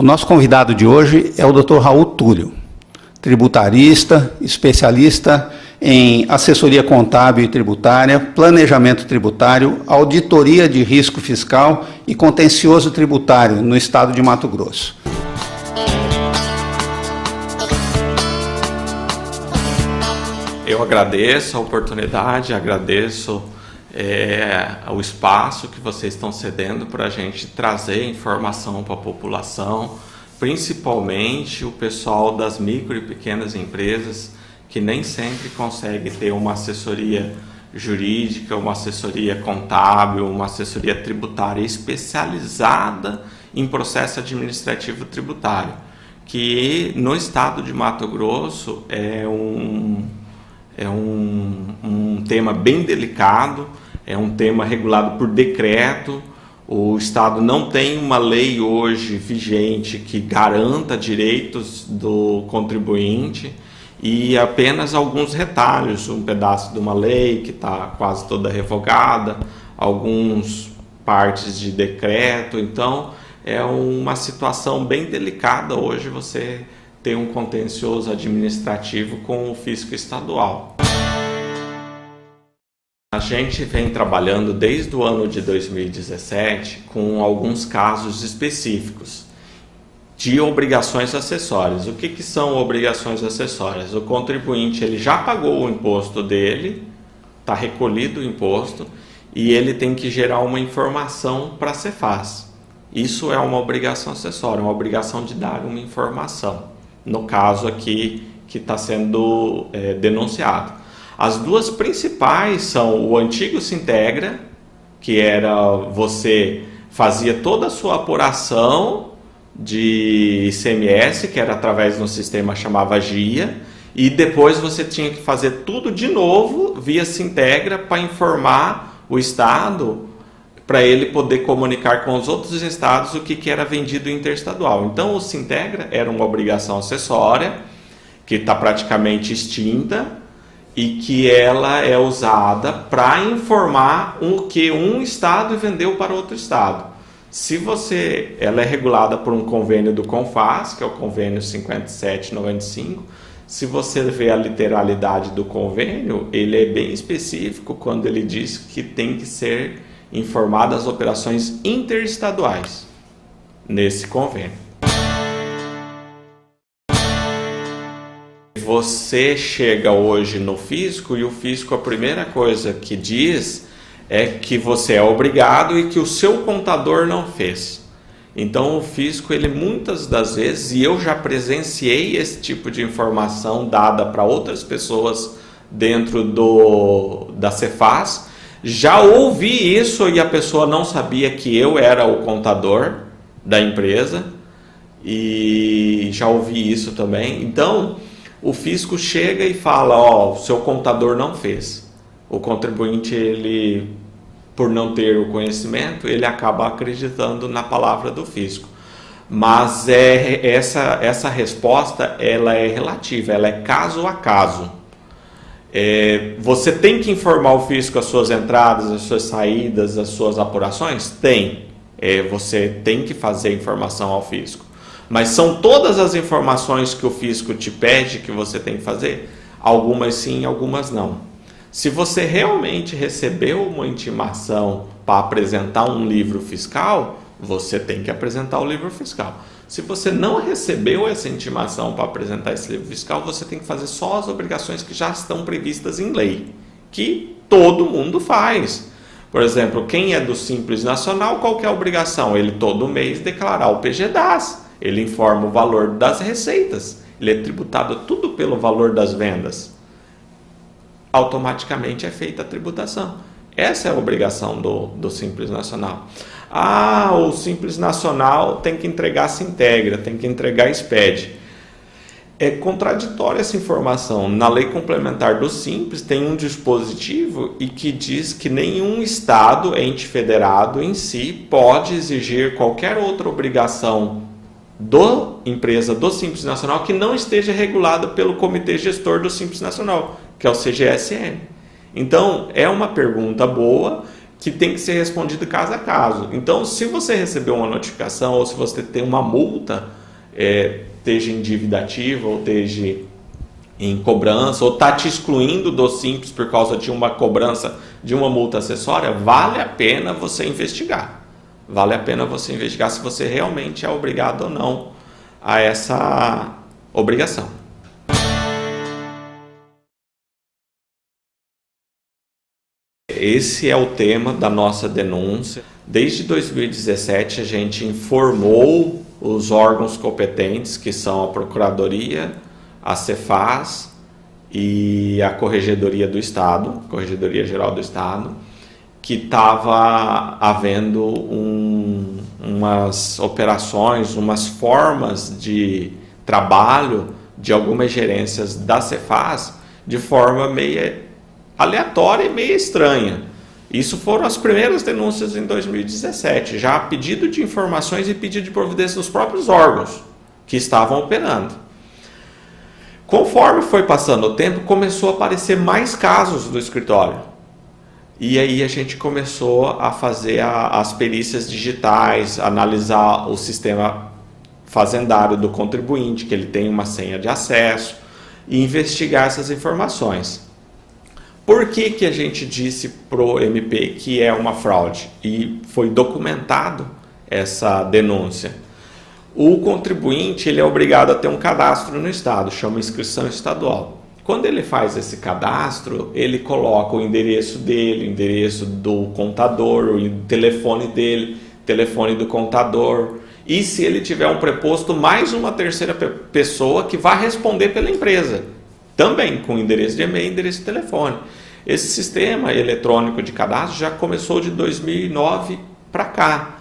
O nosso convidado de hoje é o Dr. Raul Túlio, tributarista, especialista em assessoria contábil e tributária, planejamento tributário, auditoria de risco fiscal e contencioso tributário no estado de Mato Grosso. Eu agradeço a oportunidade, agradeço o espaço que vocês estão cedendo para a gente trazer informação para a população, principalmente o pessoal das micro e pequenas empresas que nem sempre consegue ter uma assessoria jurídica, uma assessoria contábil, uma assessoria tributária especializada em processo administrativo tributário, que no estado de Mato Grosso é um tema bem delicado, é um tema regulado por decreto. O Estado não tem uma lei hoje vigente que garanta direitos do contribuinte e apenas alguns retalhos, um pedaço de uma lei que está quase toda revogada, algumas partes de decreto. Então é uma situação bem delicada hoje você ter um contencioso administrativo com o fisco estadual. A gente vem trabalhando desde o ano de 2017 com alguns casos específicos de obrigações acessórias. O que são obrigações acessórias? O contribuinte ele já pagou o imposto dele, está recolhido o imposto e ele tem que gerar uma informação para a Cefaz. Isso é uma obrigação acessória, uma obrigação de dar uma informação. No caso aqui que está sendo denunciado. As duas principais são o antigo Sintegra, que era você fazia toda a sua apuração de ICMS, que era através de um sistema chamava GIA, e depois você tinha que fazer tudo de novo via Sintegra para informar o Estado, para ele poder comunicar com os outros estados o que era vendido interestadual. Então o Sintegra era uma obrigação acessória, que está praticamente extinta, e que ela é usada para informar o que um estado vendeu para outro estado. Ela é regulada por um convênio do CONFAS, que é o convênio 5795. Se você vê a literalidade do convênio, ele é bem específico quando ele diz que tem que ser informadas as operações interestaduais nesse convênio. Você chega hoje no fisco e o fisco, a primeira coisa que diz é que você é obrigado e que o seu contador não fez. Então o fisco, ele muitas das vezes, e eu já presenciei esse tipo de informação dada para outras pessoas dentro da Cefaz, já ouvi isso e a pessoa não sabia que eu era o contador da empresa, e já ouvi isso também. Então o fisco chega e fala, o seu contador não fez. O contribuinte, ele, por não ter o conhecimento, ele acaba acreditando na palavra do fisco. Mas essa resposta, ela é relativa, ela é caso a caso. Você tem que informar o fisco as suas entradas, as suas saídas, as suas apurações? Tem. Você tem que fazer informação ao fisco. Mas são todas as informações que o fisco te pede que você tem que fazer? Algumas sim, algumas não. Se você realmente recebeu uma intimação para apresentar um livro fiscal, você tem que apresentar o livro fiscal. Se você não recebeu essa intimação para apresentar esse livro fiscal, você tem que fazer só as obrigações que já estão previstas em lei, que todo mundo faz. Por exemplo, quem é do Simples Nacional, qual que é a obrigação? Ele todo mês declarar o PGDAS. Ele informa o valor das receitas. Ele é tributado tudo pelo valor das vendas. Automaticamente é feita a tributação. Essa é a obrigação do Simples Nacional. O Simples Nacional tem que entregar Sintegra, tem que entregar SPED. É contraditória essa informação. Na lei complementar do Simples tem um dispositivo e que diz que nenhum estado, ente federado em si, pode exigir qualquer outra obrigação empresa do Simples Nacional que não esteja regulada pelo Comitê Gestor do Simples Nacional, que é o CGSN. Então, é uma pergunta boa que tem que ser respondido caso a caso. Então, se você recebeu uma notificação ou se você tem uma multa, esteja em dívida ativa ou esteja em cobrança, ou está te excluindo do Simples por causa de uma cobrança de uma multa acessória, vale a pena você investigar. Vale a pena você investigar se você realmente é obrigado ou não a essa obrigação. Esse é o tema da nossa denúncia. Desde 2017 a gente informou os órgãos competentes, que são a Procuradoria, a Cefaz e a Corregedoria do Estado, Corregedoria Geral do Estado, que estava havendo umas operações, umas formas de trabalho de algumas gerências da Cefaz de forma meio aleatória e meio estranha. Isso foram as primeiras denúncias em 2017, já a pedido de informações e pedido de providência dos próprios órgãos que estavam operando. Conforme foi passando o tempo, começou a aparecer mais casos do escritório. E aí a gente começou a fazer as perícias digitais, analisar o sistema fazendário do contribuinte, que ele tem uma senha de acesso, e investigar essas informações. Por que a gente disse pro MP que é uma fraude? E foi documentado essa denúncia. O contribuinte ele é obrigado a ter um cadastro no Estado, chama inscrição estadual. Quando ele faz esse cadastro, ele coloca o endereço dele, o endereço do contador, o telefone dele, telefone do contador. E se ele tiver um preposto, mais uma terceira pessoa que vai responder pela empresa. Também com endereço de e-mail e endereço de telefone. Esse sistema eletrônico de cadastro já começou de 2009 para cá.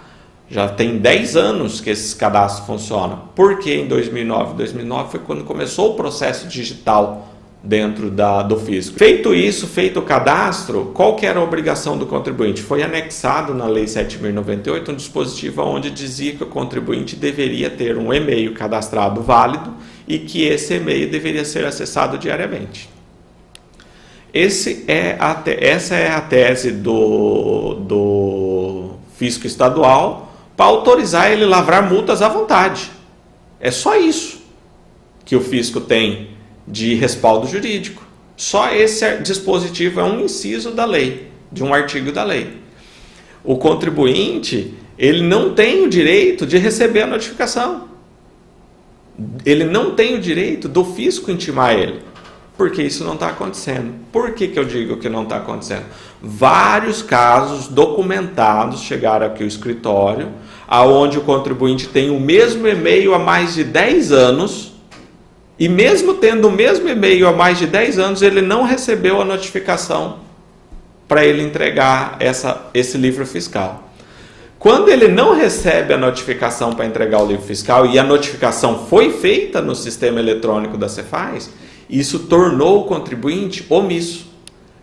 Já tem 10 anos que esse cadastro funciona. Por que em 2009? 2009 foi quando começou o processo digital dentro do fisco. Feito isso, feito o cadastro, qual que era a obrigação do contribuinte? Foi anexado na Lei 7.098 um dispositivo onde dizia que o contribuinte deveria ter um e-mail cadastrado válido e que esse e-mail deveria ser acessado diariamente. Essa é a tese do fisco estadual para autorizar ele lavrar multas à vontade. É só isso que o fisco tem de respaldo jurídico. Só esse dispositivo é um inciso da lei, de um artigo da lei. O contribuinte, ele não tem o direito de receber a notificação. Ele não tem o direito do fisco intimar ele. Porque isso não está acontecendo. Por que eu digo que não está acontecendo? Vários casos documentados chegaram aqui ao escritório, aonde o contribuinte tem o mesmo e-mail há mais de 10 anos, e mesmo tendo o mesmo e-mail há mais de 10 anos, ele não recebeu a notificação para ele entregar esse livro fiscal. Quando ele não recebe a notificação para entregar o livro fiscal, e a notificação foi feita no sistema eletrônico da Cefaz, isso tornou o contribuinte omisso.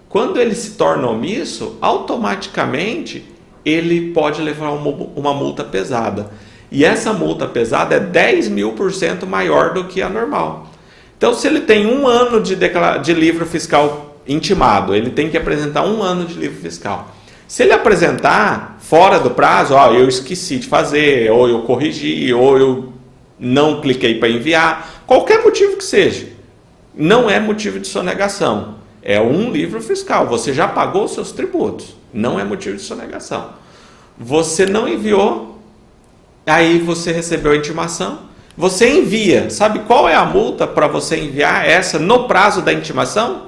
Quando ele se torna omisso, automaticamente ele pode levar uma multa pesada. E essa multa pesada é 10.000% maior do que a normal. Então, se ele tem 1 ano de livro fiscal intimado, ele tem que apresentar 1 ano de livro fiscal. Se ele apresentar fora do prazo, eu esqueci de fazer, ou eu corrigi, ou eu não cliquei para enviar, qualquer motivo que seja, não é motivo de sonegação. É um livro fiscal. Você já pagou os seus tributos. Não é motivo de sonegação. Você não enviou, aí você recebeu a intimação. Você envia. Sabe qual é a multa para você enviar essa no prazo da intimação?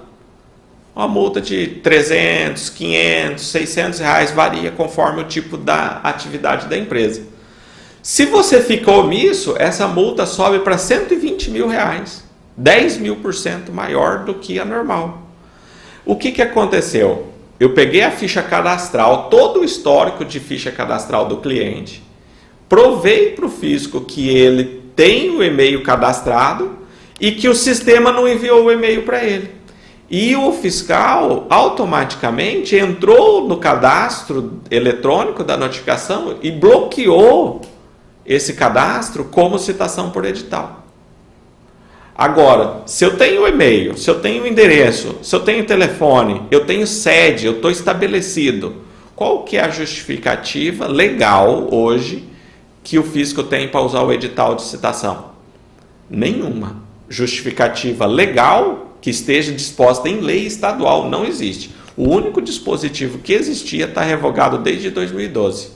Uma multa de 300, 500, 600 reais, varia conforme o tipo da atividade da empresa. Se você ficou omisso, essa multa sobe para 120 mil reais. 10.000% maior do que a normal. O que aconteceu? Eu peguei a ficha cadastral, todo o histórico de ficha cadastral do cliente, provei para o fisco que ele tem o e-mail cadastrado e que o sistema não enviou o e-mail para ele. E o fiscal automaticamente entrou no cadastro eletrônico da notificação e bloqueou esse cadastro como citação por edital. Agora, se eu tenho e-mail, se eu tenho endereço, se eu tenho telefone, eu tenho sede, eu estou estabelecido, Qual que é a justificativa legal hoje que o fisco tem para usar o edital de citação? Nenhuma. Justificativa legal que esteja disposta em lei estadual não existe. O único dispositivo que existia está revogado desde 2012.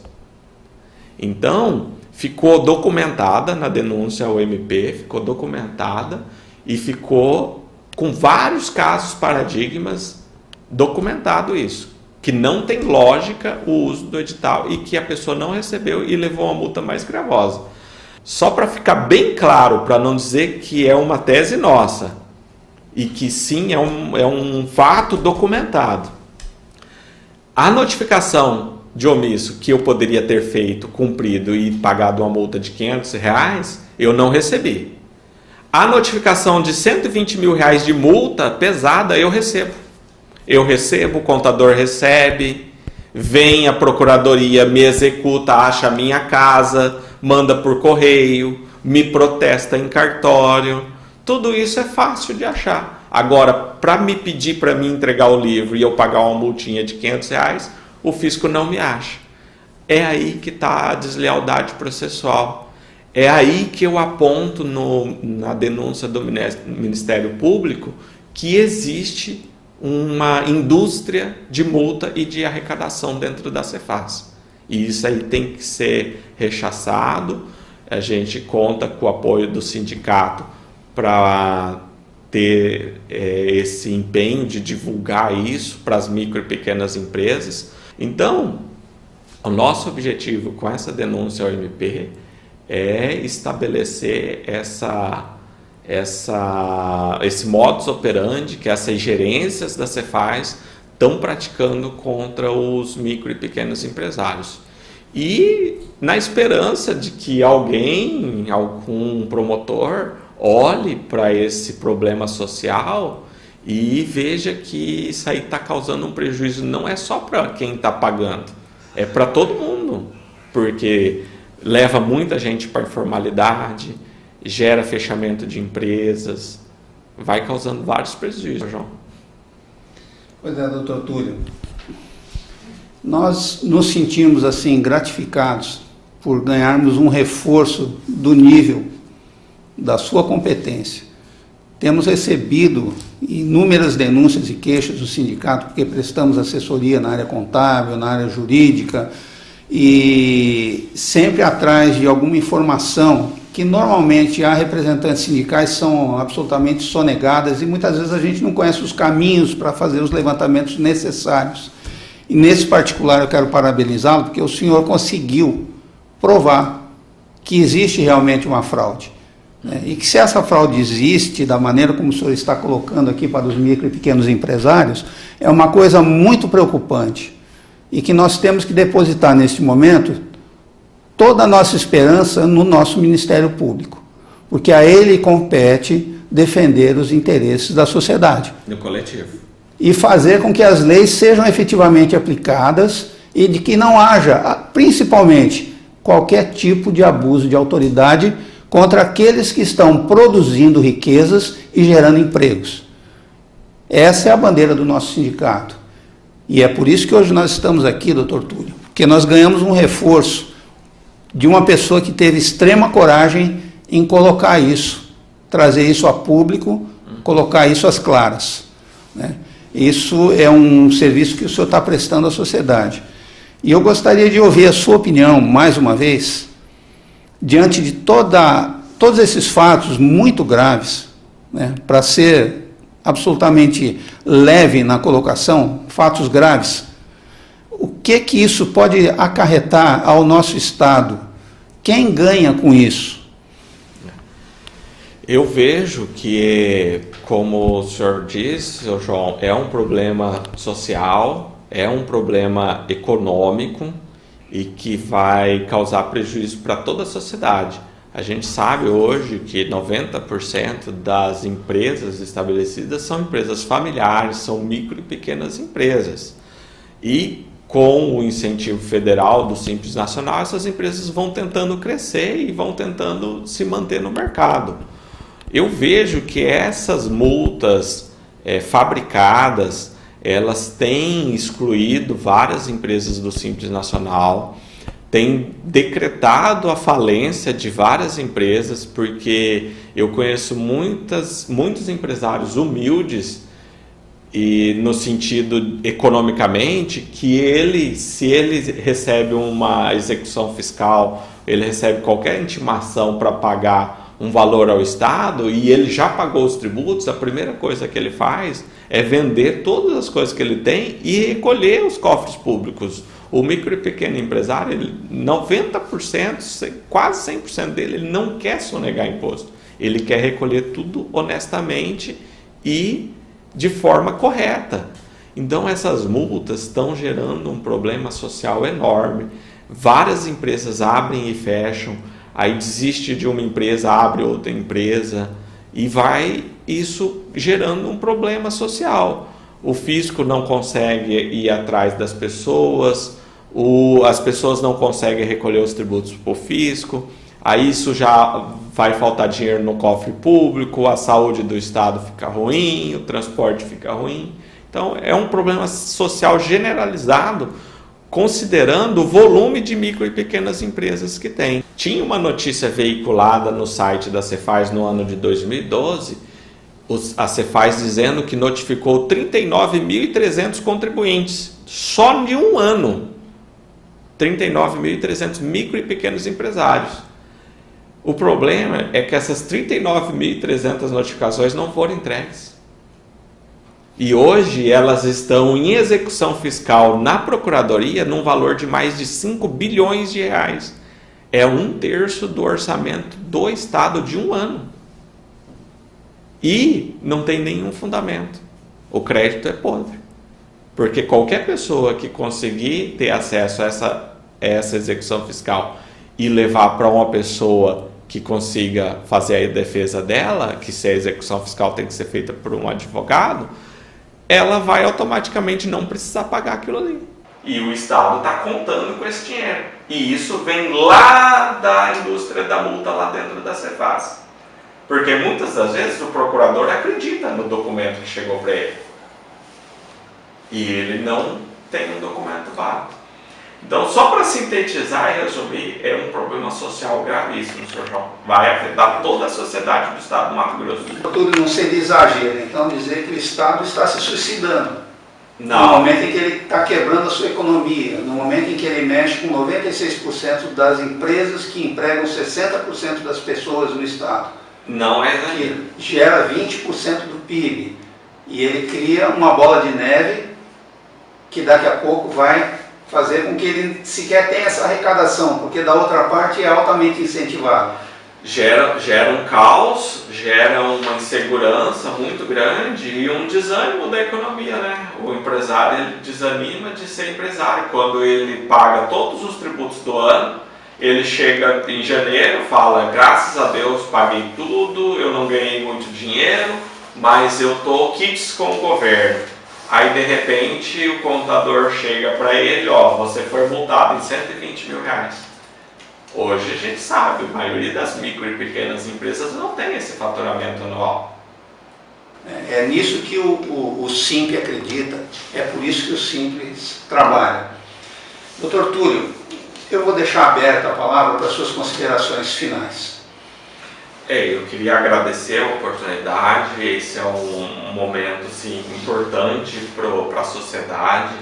Então, ficou documentada na denúncia ao MP, ficou documentada e ficou com vários casos paradigmas documentado isso. Que não tem lógica o uso do edital e que a pessoa não recebeu e levou uma multa mais gravosa. Só para ficar bem claro, para não dizer que é uma tese nossa e que sim é um fato documentado. A notificação de omisso que eu poderia ter feito, cumprido e pagado uma multa de R$500, eu não recebi. A notificação de R$120 mil de multa pesada eu recebo. Eu recebo, o contador recebe, vem a procuradoria, me executa, acha a minha casa, manda por correio, me protesta em cartório. Tudo isso é fácil de achar. Agora, para me pedir para me entregar o livro e eu pagar uma multinha de R$500, o fisco não me acha. É aí que está a deslealdade processual. É aí que eu aponto na denúncia do Ministério Público que existe uma indústria de multa e de arrecadação dentro da Cefaz. E isso aí tem que ser rechaçado. A gente conta com o apoio do sindicato para ter esse empenho de divulgar isso para as micro e pequenas empresas. Então, o nosso objetivo com essa denúncia ao MP é estabelecer esse modus operandi que essas gerências da Cefaz estão praticando contra os micro e pequenos empresários. E na esperança de que algum promotor, olhe para esse problema social e veja que isso aí está causando um prejuízo, não é só para quem está pagando, é para todo mundo, porque leva muita gente para a informalidade, gera fechamento de empresas, vai causando vários prejuízos, João. Pois é, doutor Túlio. Nós nos sentimos assim gratificados por ganharmos um reforço do nível da sua competência. Temos recebido inúmeras denúncias e queixas do sindicato, porque prestamos assessoria na área contábil, na área jurídica, e sempre atrás de alguma informação que normalmente há representantes sindicais são absolutamente sonegadas e muitas vezes a gente não conhece os caminhos para fazer os levantamentos necessários. E nesse particular eu quero parabenizá-lo, porque o senhor conseguiu provar que existe realmente uma fraude. Né? E que se essa fraude existe, da maneira como o senhor está colocando aqui para os micro e pequenos empresários, é uma coisa muito preocupante. E que nós temos que depositar neste momento toda a nossa esperança no nosso Ministério Público, porque a ele compete defender os interesses da sociedade. Do coletivo. E fazer com que as leis sejam efetivamente aplicadas e de que não haja, principalmente, qualquer tipo de abuso de autoridade contra aqueles que estão produzindo riquezas e gerando empregos. Essa é a bandeira do nosso sindicato. E é por isso que hoje nós estamos aqui, doutor Túlio, porque nós ganhamos um reforço de uma pessoa que teve extrema coragem em colocar isso, trazer isso a público, colocar isso às claras. Né? Isso é um serviço que o senhor está prestando à sociedade. E eu gostaria de ouvir a sua opinião, mais uma vez, diante de todos esses fatos muito graves, né, para ser absolutamente leve na colocação, fatos graves. O que isso pode acarretar ao nosso Estado? Quem ganha com isso? Eu vejo que, como o senhor disse, seu João, é um problema social, é um problema econômico e que vai causar prejuízo para toda a sociedade. A gente sabe hoje que 90% das empresas estabelecidas são empresas familiares, são micro e pequenas empresas. E com o incentivo federal do Simples Nacional, essas empresas vão tentando crescer e vão tentando se manter no mercado. Eu vejo que essas multas fabricadas, elas têm excluído várias empresas do Simples Nacional, têm decretado a falência de várias empresas, porque eu conheço muitos empresários humildes, e no sentido economicamente, que se ele recebe uma execução fiscal, ele recebe qualquer intimação para pagar um valor ao Estado e ele já pagou os tributos, a primeira coisa que ele faz é vender todas as coisas que ele tem e recolher os cofres públicos. O micro e pequeno empresário, 90%, quase 100% dele, ele não quer sonegar imposto. Ele quer recolher tudo honestamente e de forma correta. Então essas multas estão gerando um problema social enorme. Várias empresas abrem e fecham, aí desiste de uma empresa, abre outra empresa e vai isso gerando um problema social. O fisco não consegue ir atrás das pessoas, as pessoas não conseguem recolher os tributos para o fisco, aí isso já vai faltar dinheiro no cofre público, a saúde do Estado fica ruim, o transporte fica ruim. Então é um problema social generalizado, considerando o volume de micro e pequenas empresas que tem. Tinha uma notícia veiculada no site da Cefaz no ano de 2012, a Cefaz dizendo que notificou 39.300 contribuintes, só de um ano. 39.300 micro e pequenos empresários. O problema é que essas 39.300 notificações não foram entregues. E hoje elas estão em execução fiscal na Procuradoria num valor de mais de 5 bilhões de reais. É 1/3 do orçamento do Estado de um ano. E não tem nenhum fundamento. O crédito é podre. Porque qualquer pessoa que conseguir ter acesso a essa execução fiscal e levar para uma pessoa que consiga fazer a defesa dela, que se a execução fiscal tem que ser feita por um advogado, ela vai automaticamente não precisar pagar aquilo ali. E o Estado está contando com esse dinheiro. E isso vem lá da indústria da multa, lá dentro da Cefaz. Porque muitas das vezes o procurador acredita no documento que chegou para ele. E ele não tem um documento válido. Então, só para sintetizar e resumir, é um problema social gravíssimo, Sr. João. Vai afetar toda a sociedade do Estado do Mato Grosso. Tudo não seria exagero, então dizer que o Estado está se suicidando. Não. No momento em que ele está quebrando a sua economia, no momento em que ele mexe com 96% das empresas que empregam 60% das pessoas no Estado. Não é exagero. Que gera 20% do PIB. E ele cria uma bola de neve que daqui a pouco vai fazer com que ele sequer tenha essa arrecadação, porque da outra parte é altamente incentivado. Gera um caos, gera uma insegurança muito grande e um desânimo da economia, né? O empresário ele desanima de ser empresário. Quando ele paga todos os tributos do ano, ele chega em janeiro, fala, graças a Deus paguei tudo, eu não ganhei muito dinheiro, mas eu estou quites com o governo. Aí de repente o contador chega para ele, você foi multado em 120 mil reais. Hoje a gente sabe, a maioria das micro e pequenas empresas não tem esse faturamento anual. É nisso que o Simp acredita, é por isso que o Simples trabalha. Dr. Túlio, eu vou deixar aberta a palavra para suas considerações finais. Eu queria agradecer a oportunidade, esse é um momento sim, importante para a sociedade.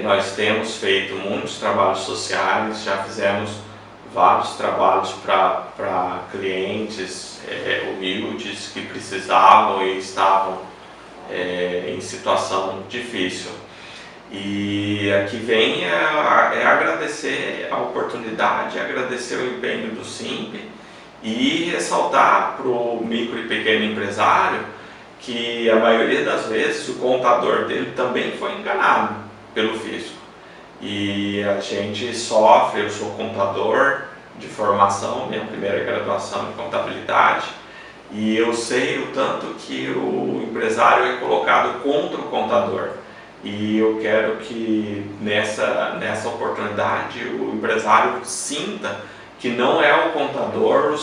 Nós temos feito muitos trabalhos sociais, já fizemos vários trabalhos para clientes humildes que precisavam e estavam em situação difícil. E aqui vem agradecer a oportunidade, agradecer o empenho do Simp e ressaltar para o micro e pequeno empresário que a maioria das vezes o contador dele também foi enganado pelo fisco. E a gente sofre, eu sou contador de formação, minha primeira graduação em contabilidade, e eu sei o tanto que o empresário é colocado contra o contador. E eu quero que nessa oportunidade o empresário sinta que não é o contador o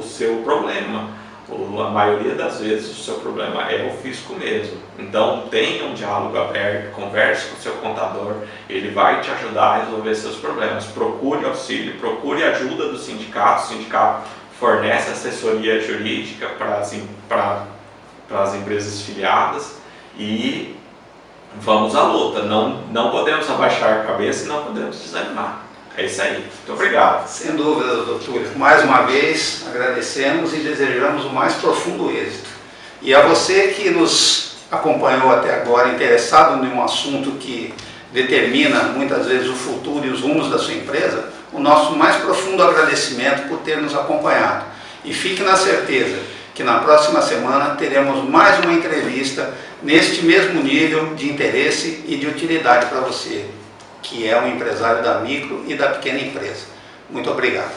seu problema. A maioria das vezes o seu problema é o fisco mesmo. Então tenha um diálogo aberto, converse com o seu contador, ele vai te ajudar a resolver seus problemas. Procure auxílio, procure ajuda do sindicato. O sindicato fornece assessoria jurídica para as empresas filiadas e vamos à luta. Não podemos abaixar a cabeça e não podemos desanimar. É isso aí. Muito obrigado. Sem dúvida, doutor Túlio. Mais uma vez, agradecemos e desejamos o mais profundo êxito. E a você que nos acompanhou até agora, interessado em um assunto que determina muitas vezes o futuro e os rumos da sua empresa, o nosso mais profundo agradecimento por ter nos acompanhado. E fique na certeza que na próxima semana teremos mais uma entrevista neste mesmo nível de interesse e de utilidade para você, que é um empresário da micro e da pequena empresa. Muito obrigado.